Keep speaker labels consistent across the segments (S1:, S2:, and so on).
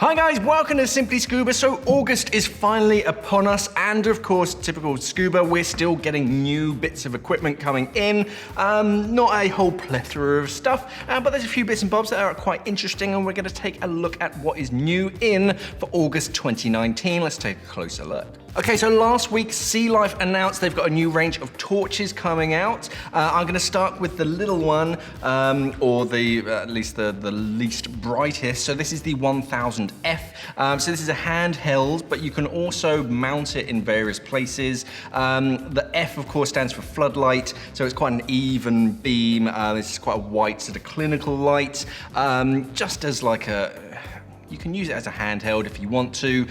S1: Hi guys, welcome to Simply Scuba. So August is finally upon us, and of course, typical scuba, we're still getting new bits of equipment coming in. Not a whole plethora of stuff, but there's a few bits and bobs that are quite interesting, and we're going to take a look at what is new in for August 2019. Let's take a closer look. Okay, so last week Sea Life announced they've got a new range of torches coming out. I'm going to start with the little one, or at least the least brightest. So this is the 1000F. So this is a handheld, but you can also mount it in various places. The F, of course, stands for floodlight, so it's quite an even beam. This is quite a white sort of clinical light, just as like you can use it as a handheld if you want to,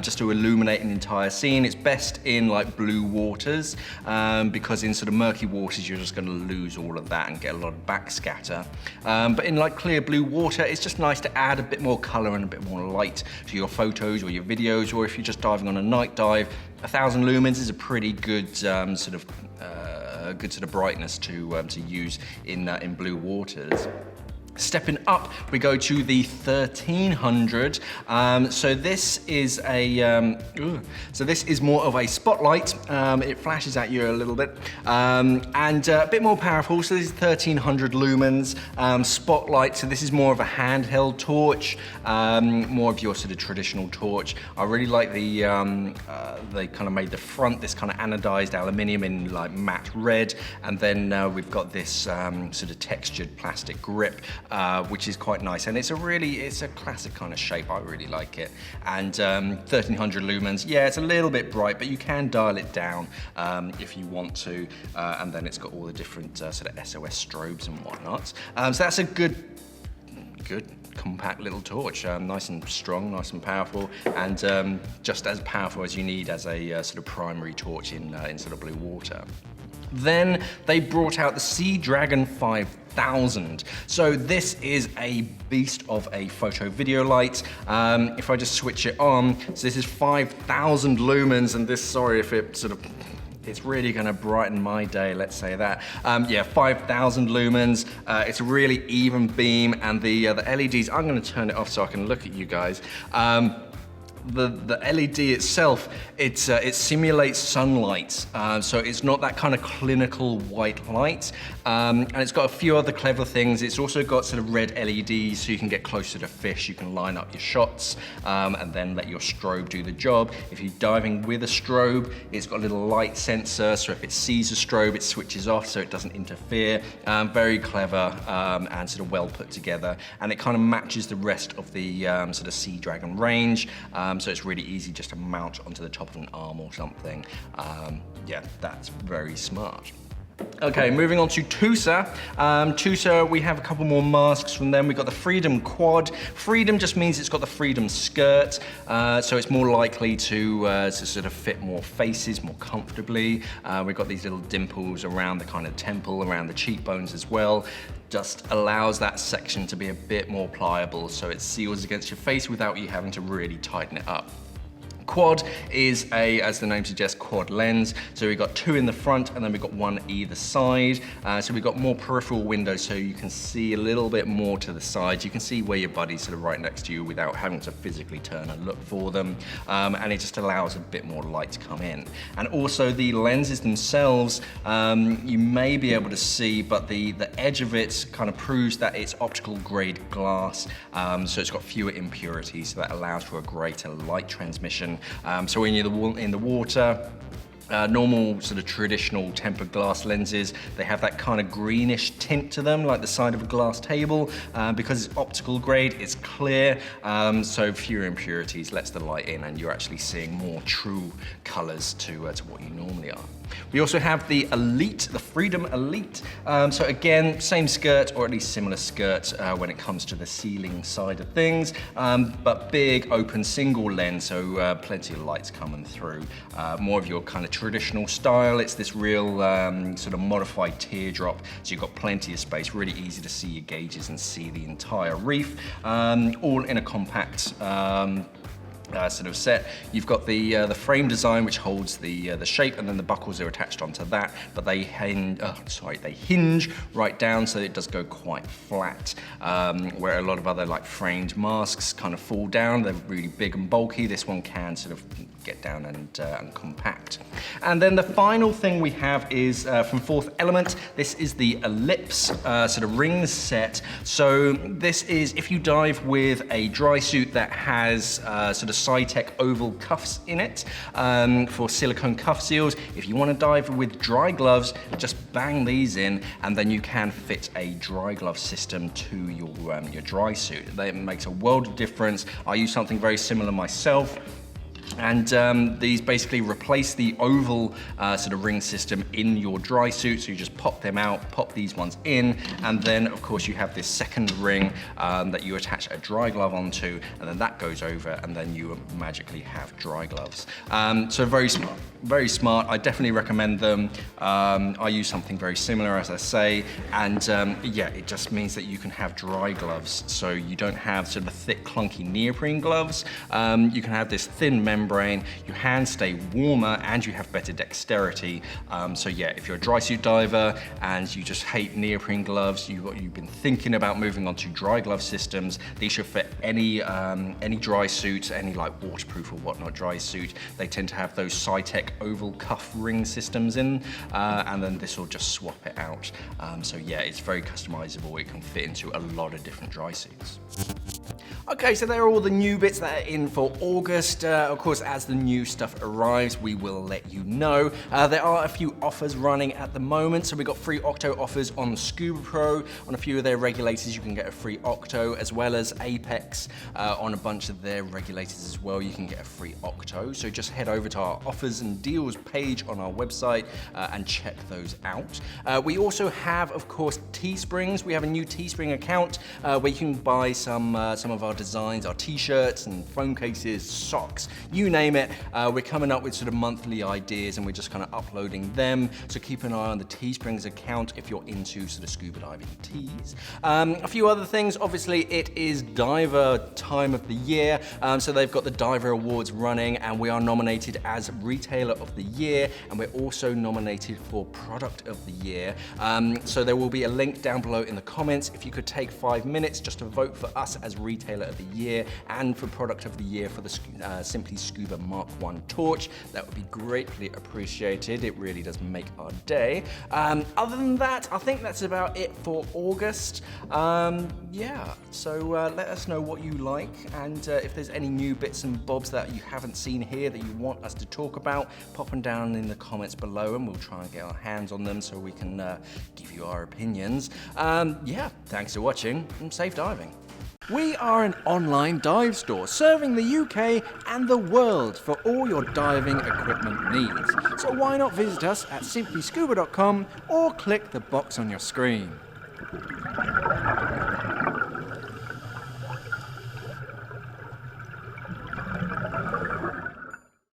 S1: just to illuminate an entire scene. It's best in like blue waters, because in sort of murky waters you're just going to lose all of that and get a lot of backscatter. But in like clear blue water, it's just nice to add a bit more color and a bit more light to your photos or your videos, or if you're just diving on a night dive, 1000 lumens is a pretty good sort of brightness to use in blue waters. Stepping up, we go to the 1300. So this is more of a spotlight. It flashes at you a little bit, and a bit more powerful. So this is 1300 lumens spotlight. So this is more of a handheld torch, more of your sort of traditional torch. I really like they kind of made the front this kind of anodized aluminium in like matte red, and then we've got this sort of textured plastic grip. Which is quite nice, and it's a classic kind of shape. I really like it. And 1300 lumens, yeah, it's a little bit bright, but you can dial it down if you want to, and then it's got all the different sort of SOS strobes and whatnot. So that's a good compact little torch, nice and strong, nice and powerful, and just as powerful as you need as a sort of primary torch in sort of blue water. Then they brought out the Sea Dragon 5000. So this is a beast of a photo video light. If I just switch it on, so this is 5000 lumens, and this, sorry if it sort of, it's really gonna brighten my day, let's say that. Yeah, 5000 lumens. It's a really even beam, and the LEDs, I'm gonna turn it off so I can look at you guys. The LED itself, it simulates sunlight, so it's not that kind of clinical white light, and it's got a few other clever things. It's also got sort of red LEDs, so you can get closer to fish, you can line up your shots, and then let your strobe do the job. If you're diving with a strobe, it's got a little light sensor, so if it sees a strobe, it switches off so it doesn't interfere. Very clever, and sort of well put together, and it kind of matches the rest of the sort of Sea Dragon range. So it's really easy just to mount onto the top of an arm or something. Yeah, that's very smart. Okay, moving on to Tusa. Tusa, we have a couple more masks from them. We've got the Freedom Quad. Freedom just means it's got the Freedom skirt, so it's more likely to sort of fit more faces more comfortably. We've got these little dimples around the kind of temple, around the cheekbones as well. Just allows that section to be a bit more pliable, so it seals against your face without you having to really tighten it up. Quad is as the name suggests, quad lens. So we've got two in the front, and then we've got one either side. So we've got more peripheral windows, so you can see a little bit more to the sides. You can see where your buddy's sort of right next to you without having to physically turn and look for them. And it just allows a bit more light to come in. And also the lenses themselves, you may be able to see, but the edge of it kind of proves that it's optical grade glass. So it's got fewer impurities, so that allows for a greater light transmission. So when you're in the water, normal sort of traditional tempered glass lenses, they have that kind of greenish tint to them, like the side of a glass table. Because it's optical grade, it's clear, so fewer impurities, lets the light in, and you're actually seeing more true colors to what you normally are. We also have the Elite, the Freedom Elite. So again, same skirt, or at least similar skirt when it comes to the ceiling side of things, but big open single lens, so plenty of lights coming through. More of your kind of traditional style. It's this real sort of modified teardrop, so you've got plenty of space, really easy to see your gauges and see the entire reef, all in a compact sort of set. You've got the frame design, which holds the shape, and then the buckles are attached onto that. But they hinge right down, so it does go quite flat. Where a lot of other like framed masks kind of fall down, they're really big and bulky. This one can sort of get down and compact. And then the final thing we have is from Fourth Element. This is the Ellipse sort of ring set. So this is if you dive with a dry suit that has sort of Cytec oval cuffs in it for silicone cuff seals. If you want to dive with dry gloves, just bang these in, and then you can fit a dry glove system to your dry suit. That makes a world of difference. I use something very similar myself. And these basically replace the oval sort of ring system in your dry suit. So you just pop them out, pop these ones in, and then of course you have this second ring that you attach a dry glove onto, and then that goes over, and then you magically have dry gloves. So very smart, very smart. I definitely recommend them. I use something very similar, as I say, and yeah, it just means that you can have dry gloves. So you don't have sort of thick, clunky neoprene gloves. You can have this thin membrane, your hands stay warmer, and you have better dexterity. So yeah, if you're a dry suit diver and you just hate neoprene gloves, you've been thinking about moving on to dry glove systems, these should fit any dry suit, any like waterproof or whatnot dry suit. They tend to have those Cytec oval cuff ring systems in, and then this will just swap it out. So yeah, it's very customizable. It can fit into a lot of different dry suits. Okay, so there are all the new bits that are in for August. Of course, as the new stuff arrives, we will let you know. There are a few offers running at the moment. So we've got free Octo offers on Scuba Pro. On a few of their regulators, you can get a free Octo, as well as Apex. On a bunch of their regulators as well, you can get a free Octo. So just head over to our offers and deals page on our website and check those out. We also have, of course, Teesprings. We have a new Teespring account where you can buy some of our designs, our t-shirts and phone cases, socks, you name it. We're coming up with sort of monthly ideas, and we're just kind of uploading them. So keep an eye on the Teesprings account if you're into sort of scuba diving tees. A few other things, obviously it is diver time of the year. So they've got the Diver Awards running, and we are nominated as Retailer of the Year, and we're also nominated for Product of the Year. So there will be a link down below in the comments. If you could take 5 minutes just to vote for us as Retailer of the Year and for Product of the Year for the Simply Scuba Mark 1 torch, that would be greatly appreciated. It really does make our day. Other than that, I think that's about it for August. Yeah, so let us know what you like, and if there's any new bits and bobs that you haven't seen here that you want us to talk about, pop them down in the comments below, and we'll try and get our hands on them so we can give you our opinions. Yeah, thanks for watching, and safe diving. We are an online dive store serving the UK and the world for all your diving equipment needs. So why not visit us at simplyscuba.com or click the box on your screen.